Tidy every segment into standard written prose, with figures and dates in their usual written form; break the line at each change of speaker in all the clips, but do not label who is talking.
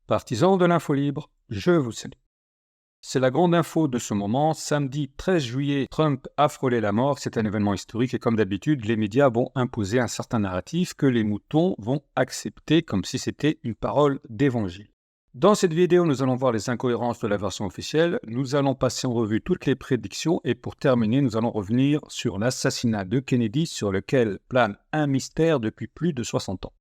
Partisans de l'info libre, je vous salue. C'est la grande info de ce moment. Samedi 13 juillet, Trump a frôlé la mort. C'est un événement historique et comme d'habitude, les médias vont imposer un certain narratif que les moutons vont accepter comme si c'était une parole d'évangile. Dans cette vidéo, nous allons voir les incohérences de la version officielle. Nous allons passer en revue toutes les prédictions et pour terminer, nous allons revenir sur l'assassinat de Kennedy sur lequel plane un mystère depuis plus de 60 ans.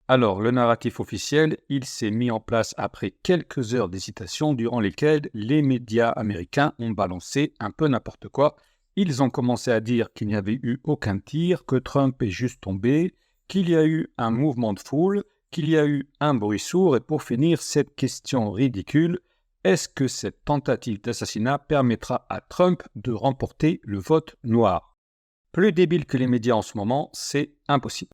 Alors, le narratif officiel, il s'est mis en place après quelques heures d'hésitation durant lesquelles les médias américains ont balancé un peu n'importe quoi. Ils ont commencé à dire qu'il n'y avait eu aucun tir, que Trump est juste tombé, qu'il y a eu un mouvement de foule, qu'il y a eu un bruit sourd et pour finir, cette question ridicule, est-ce que cette tentative d'assassinat permettra à Trump de remporter le vote noir? Plus débile que les médias en ce moment, c'est impossible.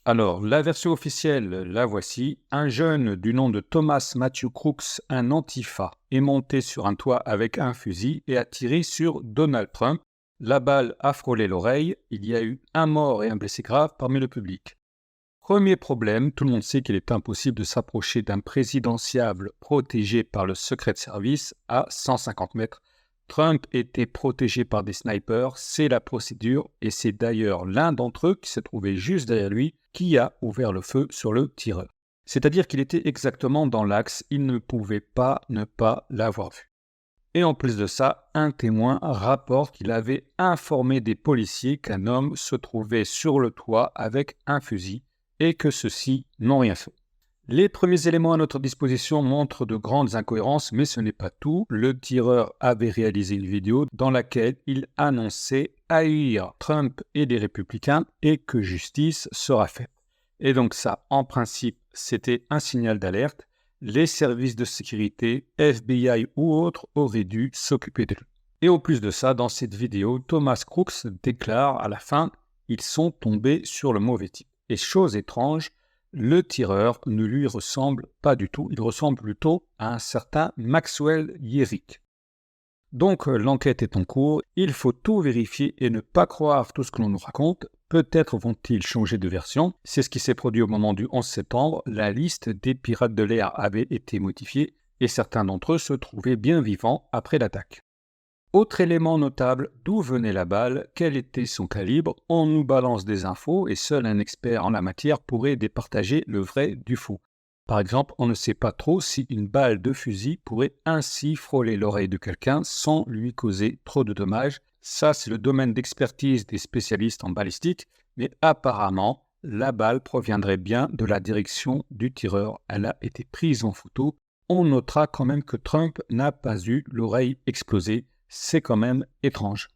Alors, la version officielle, la voici. Un jeune du nom de Thomas Matthew Crooks, un antifa, est monté sur un toit avec un fusil et a tiré sur Donald Trump. La balle a frôlé l'oreille. Il y a eu un mort et un blessé grave parmi le public. Premier problème, tout le monde sait qu'il est impossible de s'approcher d'un présidentiable protégé par le Secret Service à 150 mètres. Trump était protégé par des snipers, c'est la procédure, et c'est d'ailleurs l'un d'entre eux qui se trouvait juste derrière lui qui a ouvert le feu sur le tireur. C'est-à-dire qu'il était exactement dans l'axe, il ne pouvait pas ne pas l'avoir vu. Et en plus de ça, un témoin rapporte qu'il avait informé des policiers qu'un homme se trouvait sur le toit avec un fusil et que ceux-ci n'ont rien fait. Les premiers éléments à notre disposition montrent de grandes incohérences, mais ce n'est pas tout. Le tireur avait réalisé une vidéo dans laquelle il annonçait haïr Trump et les républicains et que justice sera faite. Et donc ça, en principe, c'était un signal d'alerte. Les services de sécurité, FBI ou autres, auraient dû s'occuper de lui. Et au plus de ça, dans cette vidéo, Thomas Crooks déclare à la fin « Ils sont tombés sur le mauvais type ». Et chose étrange, le tireur ne lui ressemble pas du tout, il ressemble plutôt à un certain Maxwell Yerick. Donc l'enquête est en cours, il faut tout vérifier et ne pas croire tout ce que l'on nous raconte. Peut-être vont-ils changer de version, c'est ce qui s'est produit au moment du 11 septembre, la liste des pirates de l'air avait été modifiée et certains d'entre eux se trouvaient bien vivants après l'attaque. Autre élément notable, d'où venait la balle, quel était son calibre, on nous balance des infos et seul un expert en la matière pourrait départager le vrai du faux. Par exemple, on ne sait pas trop si une balle de fusil pourrait ainsi frôler l'oreille de quelqu'un sans lui causer trop de dommages. Ça, c'est le domaine d'expertise des spécialistes en balistique, mais apparemment, la balle proviendrait bien de la direction du tireur. Elle a été prise en photo. On notera quand même que Trump n'a pas eu l'oreille explosée. C'est quand même étrange.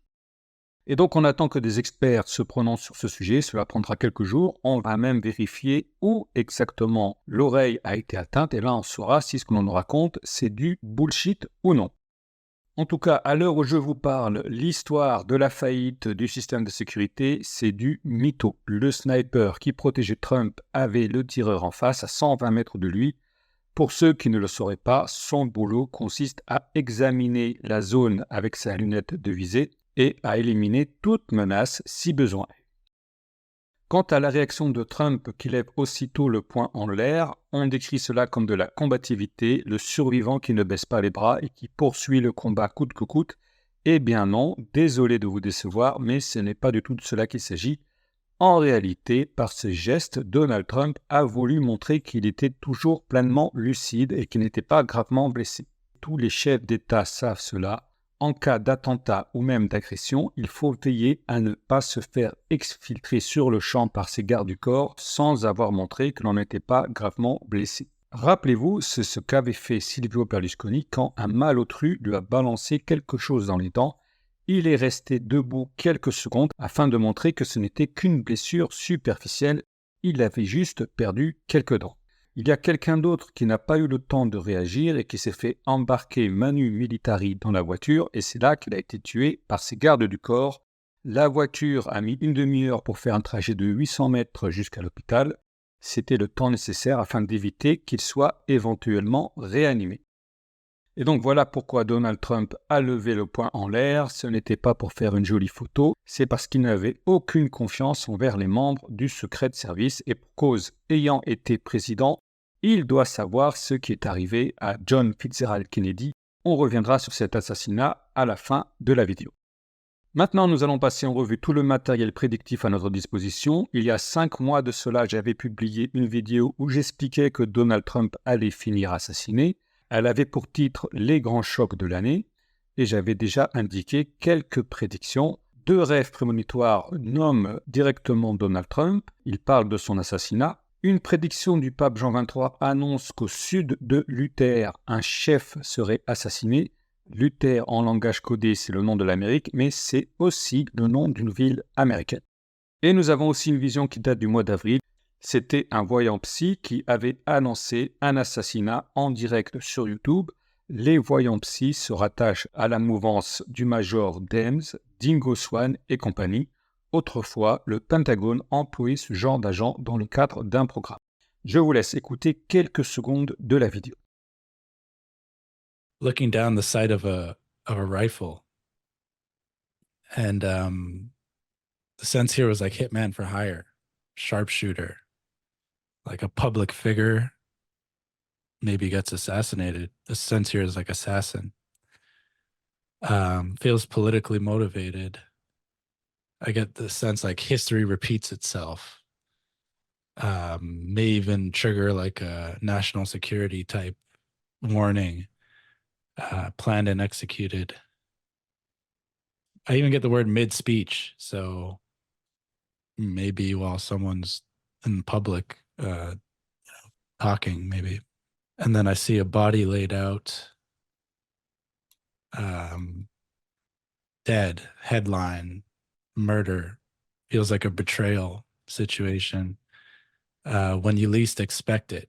Et donc on attend que des experts se prononcent sur ce sujet, cela prendra quelques jours, on va même vérifier où exactement l'oreille a été atteinte et là on saura si ce que l'on nous raconte c'est du bullshit ou non. En tout cas, à l'heure où je vous parle, l'histoire de la faillite du système de sécurité, c'est du mytho. Le sniper qui protégeait Trump avait le tireur en face à 120 mètres de lui. Pour ceux qui ne le sauraient pas, son boulot consiste à examiner la zone avec sa lunette de visée et à éliminer toute menace si besoin. Quant à la réaction de Trump qui lève aussitôt le poing en l'air, on décrit cela comme de la combativité, le survivant qui ne baisse pas les bras et qui poursuit le combat coûte que coûte. Eh bien non, désolé de vous décevoir, mais ce n'est pas du tout de cela qu'il s'agit. En réalité, par ce geste, Donald Trump a voulu montrer qu'il était toujours pleinement lucide et qu'il n'était pas gravement blessé. Tous les chefs d'État savent cela. En cas d'attentat ou même d'agression, il faut veiller à ne pas se faire exfiltrer sur le champ par ses gardes du corps sans avoir montré que l'on n'était pas gravement blessé. Rappelez-vous, c'est ce qu'avait fait Silvio Berlusconi quand un malotru lui a balancé quelque chose dans les dents. Il est resté debout quelques secondes afin de montrer que ce n'était qu'une blessure superficielle, il avait juste perdu quelques dents. Il y a quelqu'un d'autre qui n'a pas eu le temps de réagir et qui s'est fait embarquer manu militari dans la voiture et c'est là qu'il a été tué par ses gardes du corps. La voiture a mis une demi-heure pour faire un trajet de 800 mètres jusqu'à l'hôpital. C'était le temps nécessaire afin d'éviter qu'il soit éventuellement réanimé. Et donc voilà pourquoi Donald Trump a levé le poing en l'air. Ce n'était pas pour faire une jolie photo, c'est parce qu'il n'avait aucune confiance envers les membres du Secret Service et pour cause, ayant été président, il doit savoir ce qui est arrivé à John Fitzgerald Kennedy. On reviendra sur cet assassinat à la fin de la vidéo. Maintenant, nous allons passer en revue tout le matériel prédictif à notre disposition. Il y a 5 mois de cela, j'avais publié une vidéo où j'expliquais que Donald Trump allait finir assassiné. Elle avait pour titre « Les grands chocs de l'année » et j'avais déjà indiqué quelques prédictions. 2 rêves prémonitoires nomment directement Donald Trump. Il parle de son assassinat. Une prédiction du pape Jean XXIII annonce qu'au sud de Luther, un chef serait assassiné. Luther, en langage codé, c'est le nom de l'Amérique, mais c'est aussi le nom d'une ville américaine. Et nous avons aussi une vision qui date du mois d'avril. C'était un voyant psy qui avait annoncé un assassinat en direct sur YouTube. Les voyants psy se rattachent à la mouvance du major Dems, Dingo Swan et compagnie. Autrefois, le Pentagone employait ce genre d'agent dans le cadre d'un programme. Je vous laisse écouter quelques secondes de la vidéo.
Looking down the sight of a rifle, and the sense here was like hitman for hire, sharpshooter, like a public figure maybe gets assassinated. The sense here is like assassin. Feels politically motivated. I get the sense like history repeats itself. May even trigger like a national security type warning, planned and executed. I even get the word mid-speech, so maybe while someone's in public talking, maybe. And then I see a body laid out, dead, headline, murder. Feels like a betrayal situation. When you least expect it,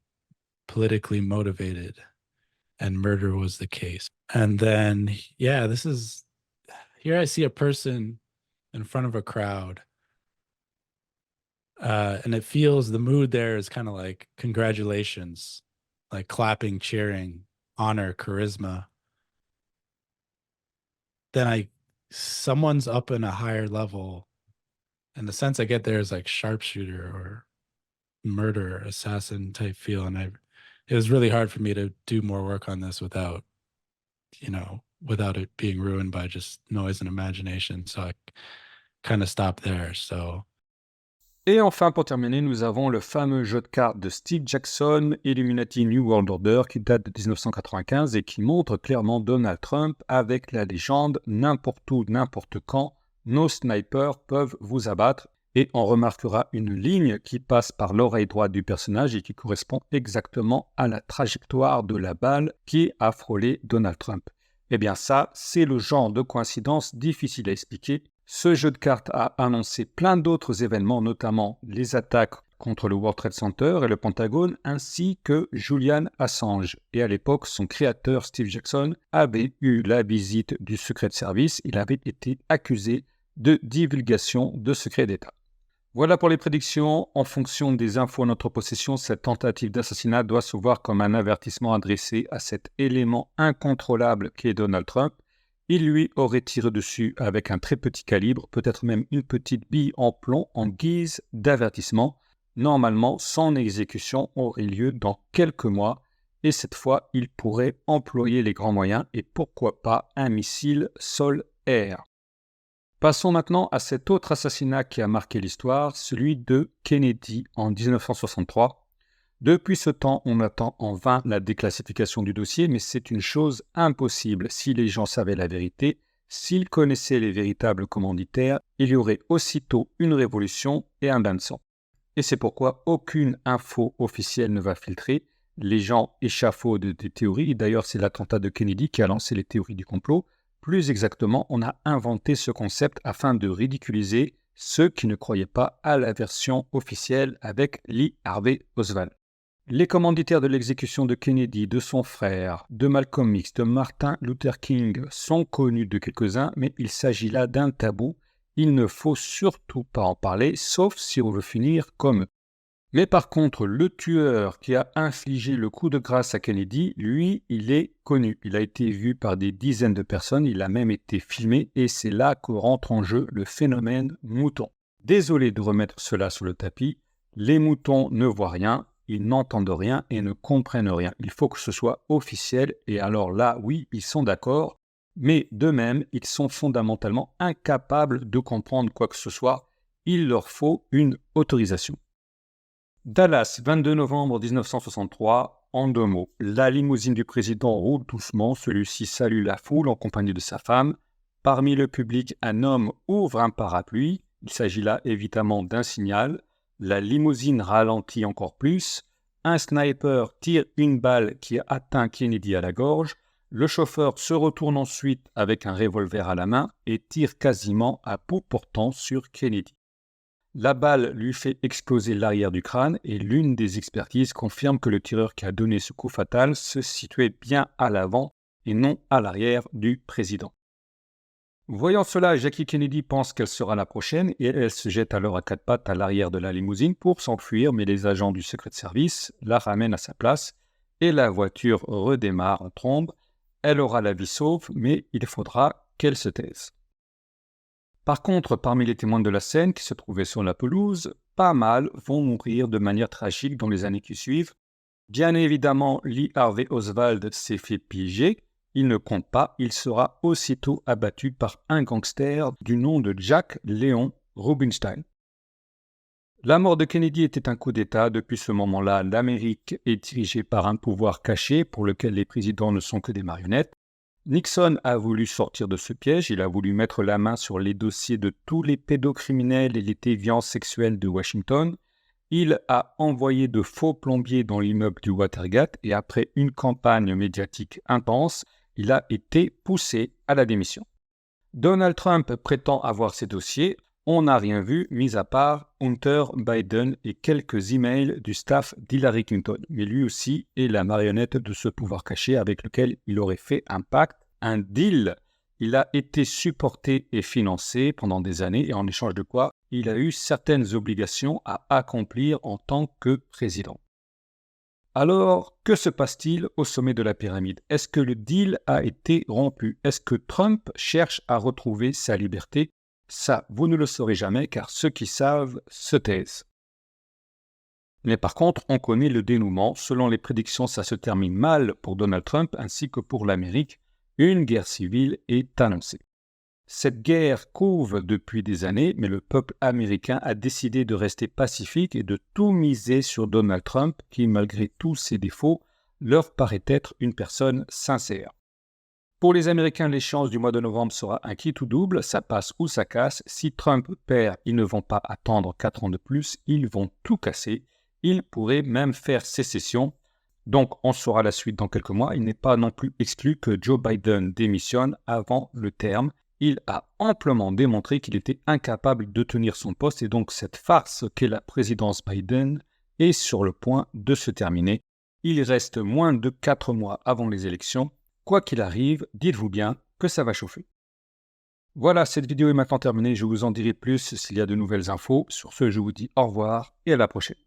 politically motivated, and murder was the case. And then, yeah, here I see a person in front of a crowd. And it feels, the mood there is kind of like congratulations, like clapping, cheering, honor, charisma. Then someone's up in a higher level, and the sense I get there is like sharpshooter or murder, assassin type feel. And it was really hard for me to do more work on this without it being ruined by just noise and imagination. So I kind of stopped there.
Et enfin, pour terminer, nous avons le fameux jeu de cartes de Steve Jackson, Illuminati New World Order, qui date de 1995 et qui montre clairement Donald Trump avec la légende « N'importe où, n'importe quand, nos snipers peuvent vous abattre ». Et on remarquera une ligne qui passe par l'oreille droite du personnage et qui correspond exactement à la trajectoire de la balle qui a frôlé Donald Trump. Eh bien ça, c'est le genre de coïncidence difficile à expliquer. Ce jeu de cartes a annoncé plein d'autres événements, notamment les attaques contre le World Trade Center et le Pentagone, ainsi que Julian Assange. Et à l'époque, son créateur Steve Jackson avait eu la visite du Secret Service. Il avait été accusé de divulgation de secrets d'État. Voilà pour les prédictions. En fonction des infos en notre possession, cette tentative d'assassinat doit se voir comme un avertissement adressé à cet élément incontrôlable qu'est Donald Trump. Il lui aurait tiré dessus avec un très petit calibre, peut-être même une petite bille en plomb en guise d'avertissement. Normalement, son exécution aurait lieu dans quelques mois et cette fois, il pourrait employer les grands moyens et pourquoi pas un missile sol-air. Passons maintenant à cet autre assassinat qui a marqué l'histoire, celui de Kennedy en 1963. Depuis ce temps, on attend en vain la déclassification du dossier, mais c'est une chose impossible. Si les gens savaient la vérité, s'ils connaissaient les véritables commanditaires, il y aurait aussitôt une révolution et un bain de sang. Et c'est pourquoi aucune info officielle ne va filtrer. Les gens échafaudent des théories, et d'ailleurs c'est l'attentat de Kennedy qui a lancé les théories du complot. Plus exactement, on a inventé ce concept afin de ridiculiser ceux qui ne croyaient pas à la version officielle avec Lee Harvey Oswald. Les commanditaires de l'exécution de Kennedy, de son frère, de Malcolm X, de Martin Luther King sont connus de quelques-uns, mais il s'agit là d'un tabou. Il ne faut surtout pas en parler, sauf si on veut finir comme eux. Mais par contre, le tueur qui a infligé le coup de grâce à Kennedy, lui, il est connu. Il a été vu par des dizaines de personnes, il a même été filmé, et c'est là que rentre en jeu le phénomène mouton. Désolé de remettre cela sur le tapis, les moutons ne voient rien, ils n'entendent rien et ne comprennent rien. Il faut que ce soit officiel et alors là, oui, ils sont d'accord, mais d'eux-mêmes, ils sont fondamentalement incapables de comprendre quoi que ce soit. Il leur faut une autorisation. Dallas, 22 novembre 1963, en 2 mots. La limousine du président roule doucement, celui-ci salue la foule en compagnie de sa femme. Parmi le public, un homme ouvre un parapluie. Il s'agit là évidemment d'un signal. La limousine ralentit encore plus. Un sniper tire une balle qui atteint Kennedy à la gorge. Le chauffeur se retourne ensuite avec un revolver à la main et tire quasiment à bout portant sur Kennedy. La balle lui fait exploser l'arrière du crâne et l'une des expertises confirme que le tireur qui a donné ce coup fatal se situait bien à l'avant et non à l'arrière du président. Voyant cela, Jackie Kennedy pense qu'elle sera la prochaine et elle se jette alors à 4 pattes à l'arrière de la limousine pour s'enfuir, mais les agents du Secret Service la ramènent à sa place et la voiture redémarre en trombe. Elle aura la vie sauve, mais il faudra qu'elle se taise. Par contre, parmi les témoins de la scène qui se trouvaient sur la pelouse, pas mal vont mourir de manière tragique dans les années qui suivent. Bien évidemment, Lee Harvey Oswald s'est fait piéger. Il ne compte pas, il sera aussitôt abattu par un gangster du nom de Jack Léon Rubinstein. La mort de Kennedy était un coup d'État. Depuis ce moment-là, l'Amérique est dirigée par un pouvoir caché pour lequel les présidents ne sont que des marionnettes. Nixon a voulu sortir de ce piège, il a voulu mettre la main sur les dossiers de tous les pédocriminels et les déviants sexuels de Washington. Il a envoyé de faux plombiers dans l'immeuble du Watergate et après une campagne médiatique intense, il a été poussé à la démission. Donald Trump prétend avoir ces dossiers. On n'a rien vu, mis à part Hunter Biden et quelques emails du staff d'Hillary Clinton. Mais lui aussi est la marionnette de ce pouvoir caché avec lequel il aurait fait un pacte, un deal. Il a été supporté et financé pendant des années et en échange de quoi il a eu certaines obligations à accomplir en tant que président. Alors, que se passe-t-il au sommet de la pyramide? Est-ce que le deal a été rompu? Est-ce que Trump cherche à retrouver sa liberté? Ça, vous ne le saurez jamais car ceux qui savent se taisent. Mais par contre, on connaît le dénouement. Selon les prédictions, ça se termine mal pour Donald Trump ainsi que pour l'Amérique. Une guerre civile est annoncée. Cette guerre couve depuis des années, mais le peuple américain a décidé de rester pacifique et de tout miser sur Donald Trump, qui, malgré tous ses défauts, leur paraît être une personne sincère. Pour les Américains, l'échéance du mois de novembre sera un quitte ou double, ça passe ou ça casse. Si Trump perd, ils ne vont pas attendre 4 ans de plus, ils vont tout casser. Ils pourraient même faire sécession. Donc on saura la suite dans quelques mois. Il n'est pas non plus exclu que Joe Biden démissionne avant le terme. Il a amplement démontré qu'il était incapable de tenir son poste et donc cette farce qu'est la présidence Biden est sur le point de se terminer. Il reste moins de 4 mois avant les élections. Quoi qu'il arrive, dites-vous bien que ça va chauffer. Voilà, cette vidéo est maintenant terminée. Je vous en dirai plus s'il y a de nouvelles infos. Sur ce, je vous dis au revoir et à la prochaine.